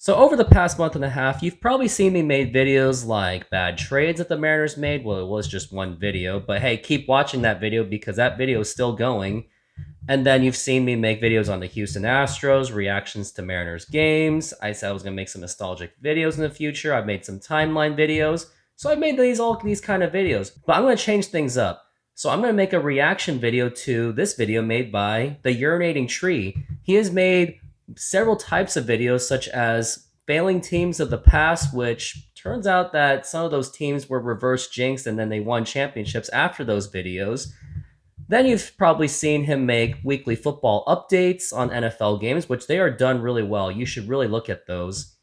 So over the past month and a half, you've probably seen me make videos like bad trades that the Mariners made. Well, it was just one video, but hey, keep watching that video because that video is still going. And then you've seen me make videos on the Houston Astros, reactions to Mariners games. I said I was going to make some nostalgic videos in the future. I've made some timeline videos. So I've made all these kind of videos, but I'm going to change things up. So I'm going to make a reaction video to this video made by the Urinating Tree. He has made several types of videos, such as failing teams of the past, which turns out that some of those teams were reverse jinxed and then they won championships after those videos. Then you've probably seen him make weekly football updates on NFL games, which they are done really well. You should really look at those.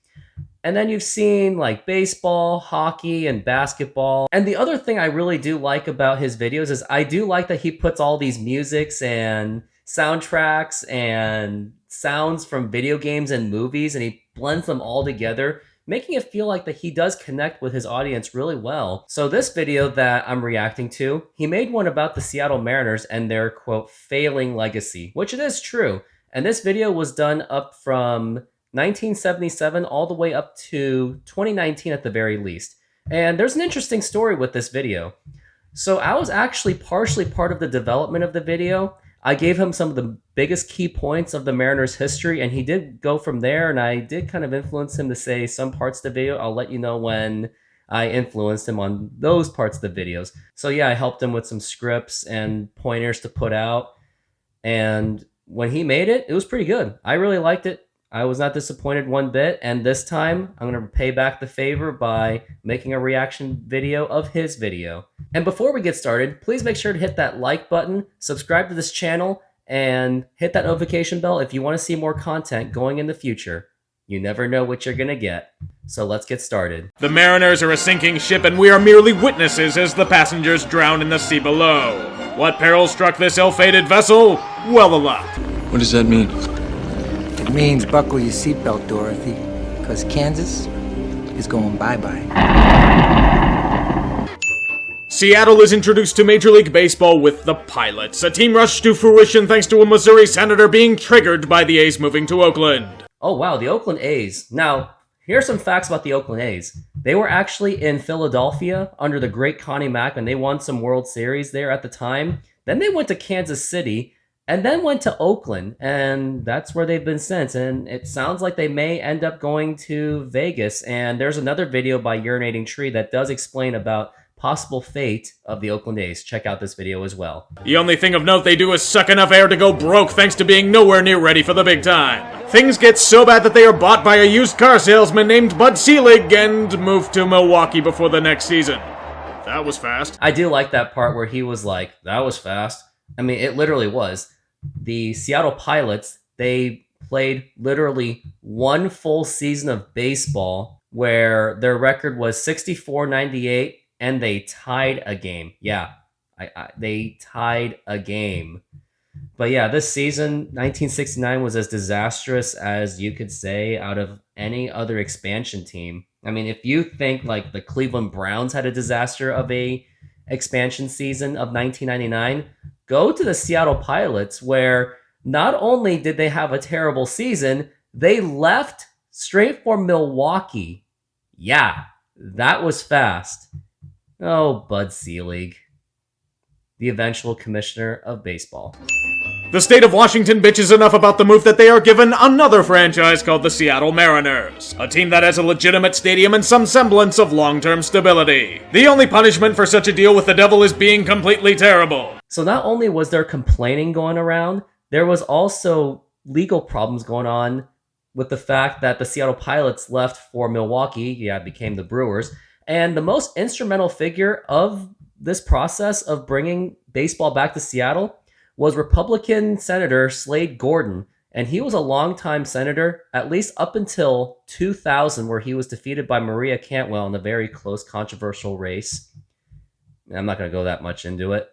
And then you've seen like baseball, hockey, and basketball. And the other thing I really do like about his videos is I do like that he puts all these musics and soundtracks and sounds from video games and movies, and he blends them all together, making it feel like that he does connect with his audience really well. So this video that I'm reacting to, he made one about the Seattle Mariners and their, quote, failing legacy, which it is true. And this video was done up from 1977 all the way up to 2019 at the very least. And there's an interesting story with this video. So I was actually partially part of the development of the video. I gave him some of the biggest key points of the Mariners' history, and he did go from there, and I did kind of influence him to say some parts of the video. I'll let you know when I influenced him on those parts of the videos. So yeah, I helped him with some scripts and pointers to put out, and when he made it, it was pretty good. I really liked it. I was not disappointed one bit, and this time I'm going to pay back the favor by making a reaction video of his video. And before we get started, please make sure to hit that like button, subscribe to this channel, and hit that notification bell if you want to see more content going in the future. You never know what you're going to get. So let's get started. The Mariners are a sinking ship, and we are merely witnesses as the passengers drown in the sea below. What peril struck this ill-fated vessel? Well, a lot. What does that mean? It means buckle your seatbelt, Dorothy, because Kansas is going bye-bye. Seattle is introduced to Major League Baseball with the Pilots, a team rushed to fruition thanks to a Missouri senator being triggered by the A's moving to Oakland. Oh wow, the Oakland A's. Now, here are some facts about the Oakland A's. They were actually in Philadelphia under the great Connie Mack, and they won some World Series there at the time. Then they went to Kansas City, and then went to Oakland, and that's where they've been since. And it sounds like they may end up going to Vegas. And there's another video by Urinating Tree that does explain about possible fate of the Oakland A's. Check out this video as well. The only thing of note they do is suck enough air to go broke thanks to being nowhere near ready for the big time. Things get so bad that they are bought by a used car salesman named Bud Selig and moved to Milwaukee before the next season. That was fast. I do like that part where he was like, that was fast. I mean, it literally was. The Seattle Pilots, they played literally one full season of baseball where their record was 64-98 and they tied a game. Yeah, they tied a game. But yeah, this season, 1969, was as disastrous as you could say out of any other expansion team. I mean, if you think like the Cleveland Browns had a disaster of a expansion season of 1999, go to the Seattle Pilots, where not only did they have a terrible season, they left straight for Milwaukee. Yeah, that was fast. Oh, Bud Selig, the eventual commissioner of baseball. The state of Washington bitches enough about the move that they are given another franchise called the Seattle Mariners, a team that has a legitimate stadium and some semblance of long-term stability. The only punishment for such a deal with the devil is being completely terrible. So not only was there complaining going around, there was also legal problems going on with the fact that the Seattle Pilots left for Milwaukee. Yeah, it became the Brewers. And the most instrumental figure of this process of bringing baseball back to Seattle was Republican Senator Slade Gordon. And he was a longtime senator, at least up until 2000, where he was defeated by Maria Cantwell in a very close, controversial race. I'm not going to go that much into it.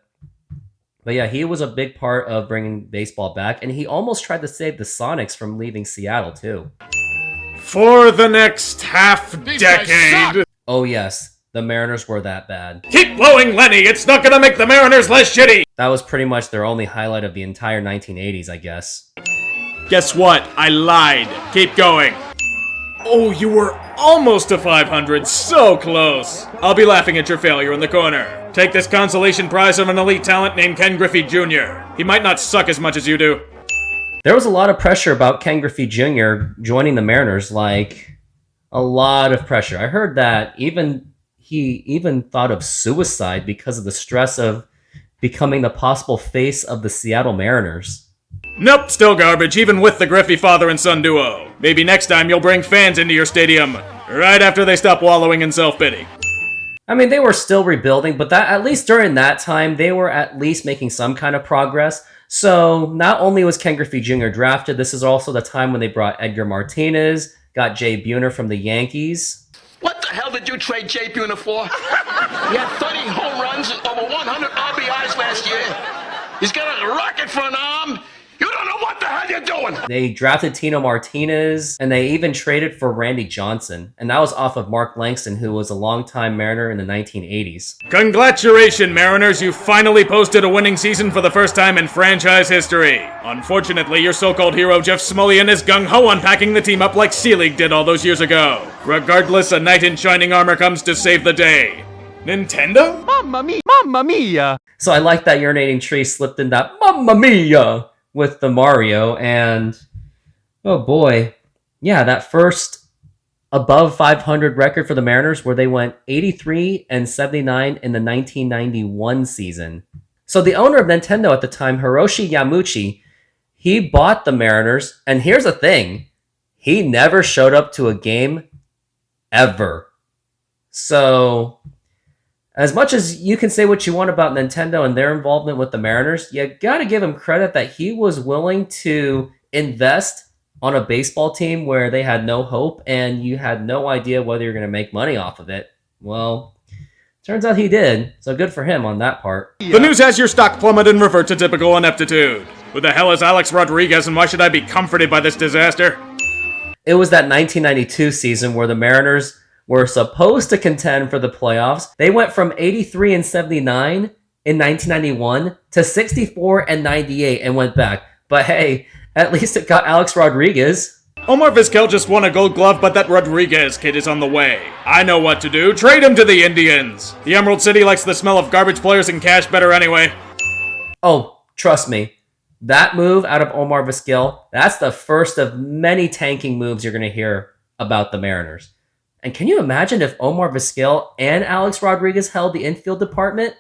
But yeah, he was a big part of bringing baseball back, and he almost tried to save the Sonics from leaving Seattle, too. For the next half-decade... Oh yes, the Mariners were that bad. Keep blowing, Lenny! It's not gonna make the Mariners less shitty! That was pretty much their only highlight of the entire 1980s, I guess. Guess what? I lied. Keep going. Oh, you were almost to 500, so close. I'll be laughing at your failure in the corner. Take this consolation prize from an elite talent named Ken Griffey Jr. He might not suck as much as you do. There was a lot of pressure about Ken Griffey Jr. joining the Mariners, like a lot of pressure. I heard that he even thought of suicide because of the stress of becoming the possible face of the Seattle Mariners. Nope, still garbage, even with the Griffey father and son duo. Maybe next time you'll bring fans into your stadium, right after they stop wallowing in self-pity. I mean, they were still rebuilding, but that at least during that time, they were at least making some kind of progress. So not only was Ken Griffey Jr. drafted, this is also the time when they brought Edgar Martinez, got Jay Buhner from the Yankees. What the hell did you trade Jay Buhner for? He had 30 home runs and over 100 RBIs last year. He's got a rocket for an arm. You don't know what the hell you're doing. They drafted Tino Martinez, and they even traded for Randy Johnson. And that was off of Mark Langston, who was a longtime Mariner in the 1980s. Congratulations, Mariners! You finally posted a winning season for the first time in franchise history. Unfortunately, your so-called hero Jeff Smullian is gung-ho on packing the team up like Sea-League did all those years ago. Regardless, a knight in shining armor comes to save the day. Nintendo? Mamma mia! Mamma mia! So I like that Urinating Tree slipped in that Mamma Mia with the Mario, and oh boy, yeah, that first above 500 record for the Mariners where they went 83 and 79 in the 1991 season. So the owner of Nintendo at the time, Hiroshi Yamauchi, he bought the Mariners, and here's the thing, he never showed up to a game ever. So as much as you can say what you want about Nintendo and their involvement with the Mariners, you gotta give him credit that he was willing to invest on a baseball team where they had no hope and you had no idea whether you're gonna make money off of it. Well, turns out he did, so good for him on that part. The news has your stock plummet and revert to typical ineptitude. Who the hell is Alex Rodriguez and why should I be comforted by this disaster? It was that 1992 season where the Mariners were supposed to contend for the playoffs. They went from 83 and 79 in 1991 to 64 and 98 and went back. But hey, at least it got Alex Rodriguez. Omar Vizquel just won a gold glove, but that Rodriguez kid is on the way. I know what to do. Trade him to the Indians. The Emerald City likes the smell of garbage players and cash better anyway. Oh, trust me. That move out of Omar Vizquel, that's the first of many tanking moves you're going to hear about the Mariners. And can you imagine if Omar Vizquel and Alex Rodriguez held the infield department?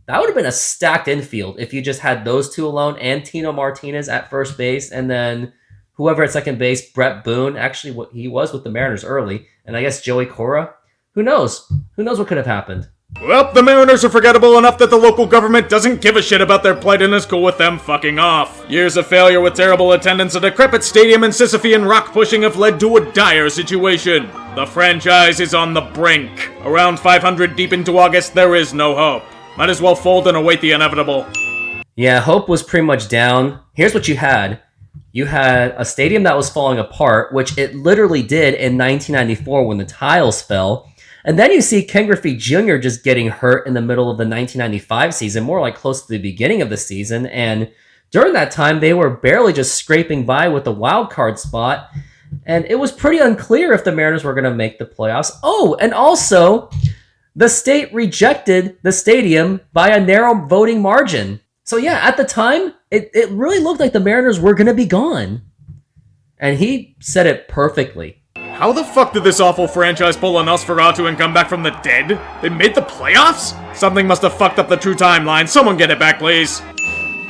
That would have been a stacked infield if you just had those two alone and Tino Martinez at first base and then whoever at second base, Brett Boone, actually what he was with the Mariners early, and I guess Joey Cora. Who knows? Who knows what could have happened? Well, the Mariners are forgettable enough that the local government doesn't give a shit about their plight and is cool with them fucking off. Years of failure with terrible attendance, a decrepit stadium, and Sisyphean rock pushing have led to a dire situation. The franchise is on the brink. Around 500 deep into August, there is no hope. Might as well fold and await the inevitable. Yeah, hope was pretty much down. Here's what you had. You had a stadium that was falling apart, which it literally did in 1994 when the tiles fell. And then you see Ken Griffey Jr. just getting hurt in the middle of the 1995 season, more like close to the beginning of the season. And during that time, they were barely just scraping by with the wild card spot. And it was pretty unclear if the Mariners were going to make the playoffs. Oh, and also, the state rejected the stadium by a narrow voting margin. So yeah, at the time, it really looked like the Mariners were going to be gone. And he said it perfectly. How the fuck did this awful franchise pull a Nosferatu and come back from the dead? They made the playoffs? Something must have fucked up the true timeline. Someone get it back, please.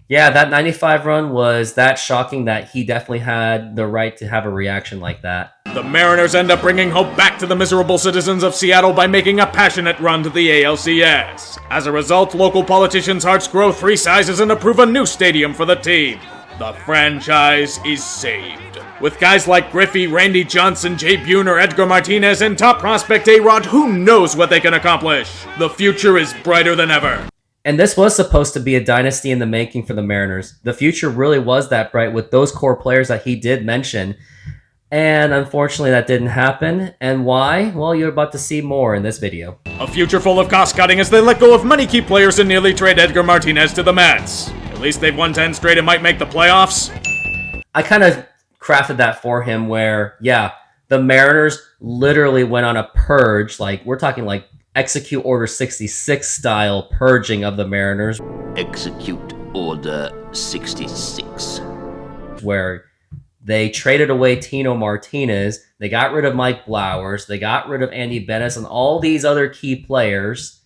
Yeah, that 95 run was that shocking that he definitely had the right to have a reaction like that. The Mariners end up bringing hope back to the miserable citizens of Seattle by making a passionate run to the ALCS. As a result, local politicians' hearts grow 3 sizes and approve a new stadium for the team. The franchise is saved. With guys like Griffey, Randy Johnson, Jay Buhner, Edgar Martinez, and top prospect A-Rod, who knows what they can accomplish? The future is brighter than ever. And this was supposed to be a dynasty in the making for the Mariners. The future really was that bright with those core players that he did mention. And unfortunately, that didn't happen. And why? Well, you're about to see more in this video. A future full of cost-cutting as they let go of many key players and nearly trade Edgar Martinez to the Mets. At least they've won 10 straight and might make the playoffs. I kind of crafted that for him where, yeah, The Mariners literally went on a purge. Like, we're talking like Execute Order 66 style purging of the Mariners. Execute Order 66. Where they traded away Tino Martinez. They got rid of Mike Blowers. They got rid of Andy Bennis and all these other key players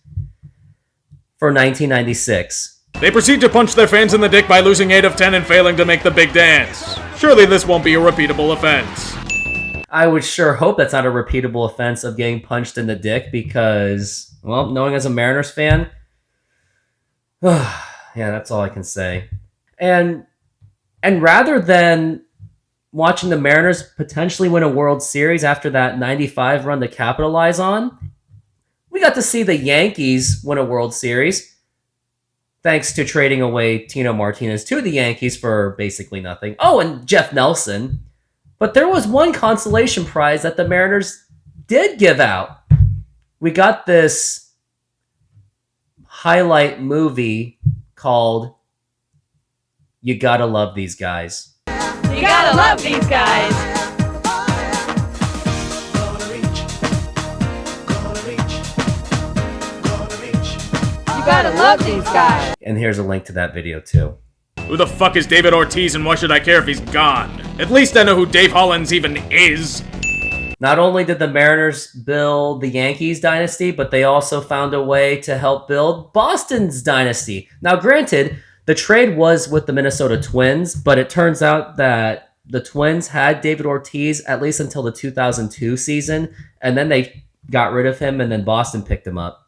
for 1996. They proceed to punch their fans in the dick by losing 8 of 10 and failing to make the big dance. Surely this won't be a repeatable offense. I would sure hope that's not a repeatable offense of getting punched in the dick because, well, knowing as a Mariners fan, yeah, that's all I can say. And rather than watching the Mariners potentially win a World Series after that 95 run to capitalize on, we got to see the Yankees win a World Series thanks to trading away Tino Martinez to the Yankees for basically nothing. Oh, and Jeff Nelson. But there was one consolation prize that the Mariners did give out. We got this highlight movie called You Gotta Love These Guys. You gotta love these guys. You gotta love these guys. And here's a link to that video too. Who the fuck is David Ortiz and why should I care if he's gone? At least I know who Dave Hollins even is. Not only did the Mariners build the Yankees dynasty, but they also found a way to help build Boston's dynasty. Now, granted, the trade was with the Minnesota Twins, but it turns out that the Twins had David Ortiz at least until the 2002 season, and then they got rid of him, and then Boston picked him up.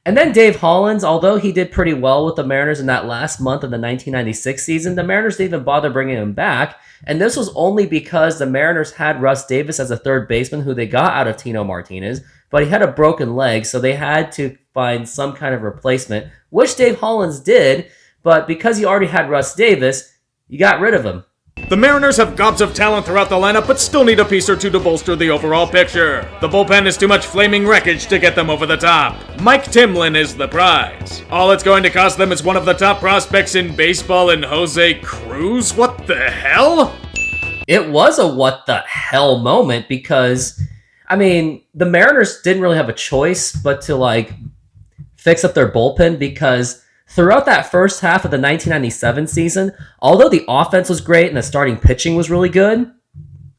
And then Dave Hollins, although he did pretty well with the Mariners in that last month of the 1996 season, the Mariners didn't even bother bringing him back. And this was only because the Mariners had Russ Davis as a third baseman who they got out of Tino Martinez, but he had a broken leg, so they had to find some kind of replacement, which Dave Hollins did, but because you already had Russ Davis, you got rid of him. The Mariners have gobs of talent throughout the lineup, but still need a piece or two to bolster the overall picture. The bullpen is too much flaming wreckage to get them over the top. Mike Timlin is the prize. All it's going to cost them is one of the top prospects in baseball in Jose Cruz? What the hell? It was a what the hell moment because, I mean, the Mariners didn't really have a choice but to, fix up their bullpen because throughout that first half of the 1997 season, although the offense was great and the starting pitching was really good,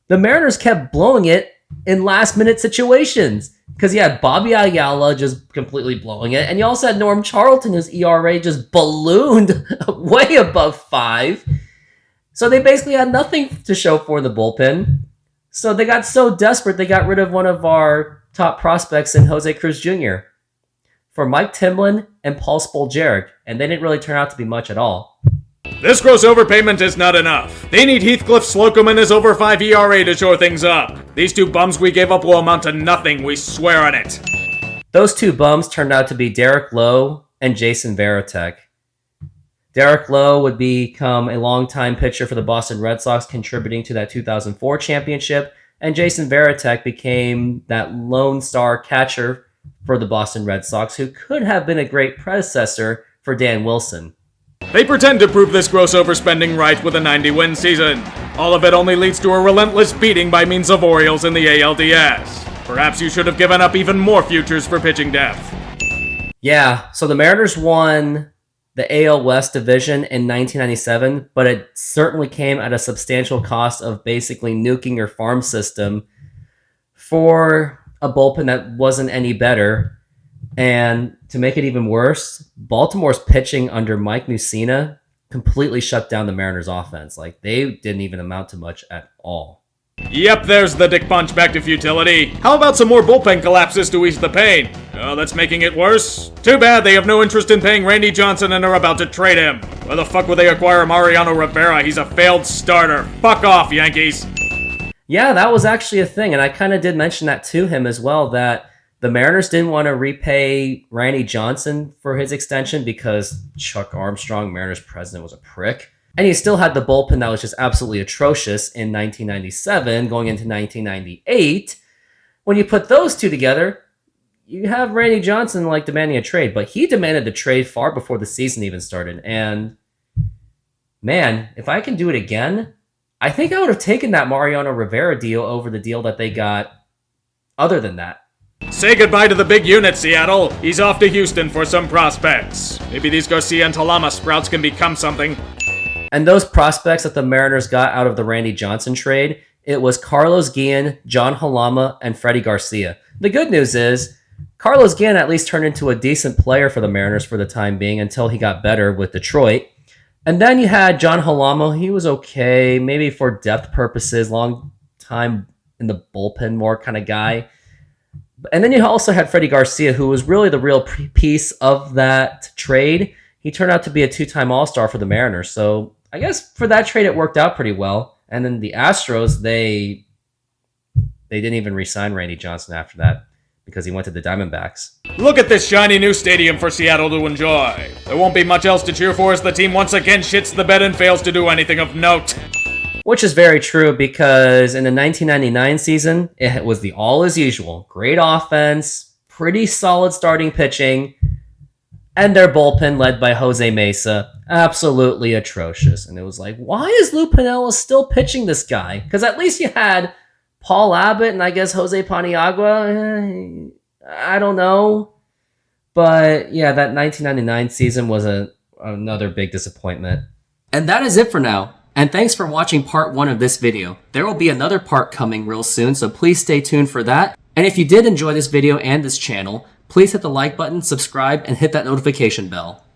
the Mariners kept blowing it in last-minute situations because you had Bobby Ayala just completely blowing it, and you also had Norm Charlton, whose ERA just ballooned way above 5. So they basically had nothing to show for in the bullpen. So they got so desperate, they got rid of one of our top prospects in Jose Cruz Jr. for Mike Timlin and Paul Spoljaric, and they didn't really turn out to be much at all. This gross overpayment is not enough. They need Heathcliff Slocum and his over 5 ERA to shore things up. These 2 bums we gave up will amount to nothing, we swear on it. Those 2 bums turned out to be Derek Lowe and Jason Varitek. Derek Lowe would become a longtime pitcher for the Boston Red Sox, contributing to that 2004 championship, and Jason Varitek became that lone star catcher for the Boston Red Sox, who could have been a great predecessor for Dan Wilson. They pretend to prove this gross overspending right with a 90-win season. All of it only leads to a relentless beating by means of Orioles in the ALDS. Perhaps you should have given up even more futures for pitching depth. Yeah, so the Mariners won the AL West division in 1997, but it certainly came at a substantial cost of basically nuking your farm system for a bullpen that wasn't any better. And to make it even worse, Baltimore's pitching under Mike Mussina completely shut down the Mariners' offense. They didn't even amount to much at all. Yep, there's the dick punch back to futility. How about some more bullpen collapses to ease the pain? Oh, that's making it worse. Too bad they have no interest in paying Randy Johnson and are about to trade him. Why the fuck would they acquire Mariano Rivera? He's a failed starter. Fuck off, Yankees. Yeah, that was actually a thing, and I kind of did mention that to him as well, that the Mariners didn't want to repay Randy Johnson for his extension because Chuck Armstrong, Mariners president, was a prick. And he still had the bullpen that was just absolutely atrocious in 1997, going into 1998. When you put those 2 together, you have Randy Johnson demanding a trade, but he demanded the trade far before the season even started. And man, if I can do it again, I think I would have taken that Mariano Rivera deal over the deal that they got other than that. Say goodbye to the big unit, Seattle. He's off to Houston for some prospects. Maybe these Garcia and Talama sprouts can become something. And those prospects that the Mariners got out of the Randy Johnson trade, it was Carlos Guillen, John Halama, and Freddie Garcia. The good news is, Carlos Guillen at least turned into a decent player for the Mariners for the time being until he got better with Detroit. And then you had John Halama. He was okay, maybe for depth purposes, long time in the bullpen more kind of guy. And then you also had Freddie Garcia, who was really the real piece of that trade. He turned out to be a two-time All-Star for the Mariners. So I guess for that trade, it worked out pretty well. And then the Astros, they didn't even re-sign Randy Johnson after that because he went to the Diamondbacks. Look at this shiny new stadium for Seattle to enjoy. There won't be much else to cheer for as the team once again shits the bed and fails to do anything of note. Which is very true because in the 1999 season, it was the all as usual. Great offense, pretty solid starting pitching, and their bullpen led by Jose Mesa, absolutely atrocious. And it was like, why is Lou Piniella still pitching this guy? Because at least you had Paul Abbott and I guess Jose Paniagua. I don't know. But yeah, that 1999 season was another big disappointment. And that is it for now. And thanks for watching part 1 of this video. There will be another part coming real soon, so please stay tuned for that. And if you did enjoy this video and this channel, please hit the like button, subscribe, and hit that notification bell.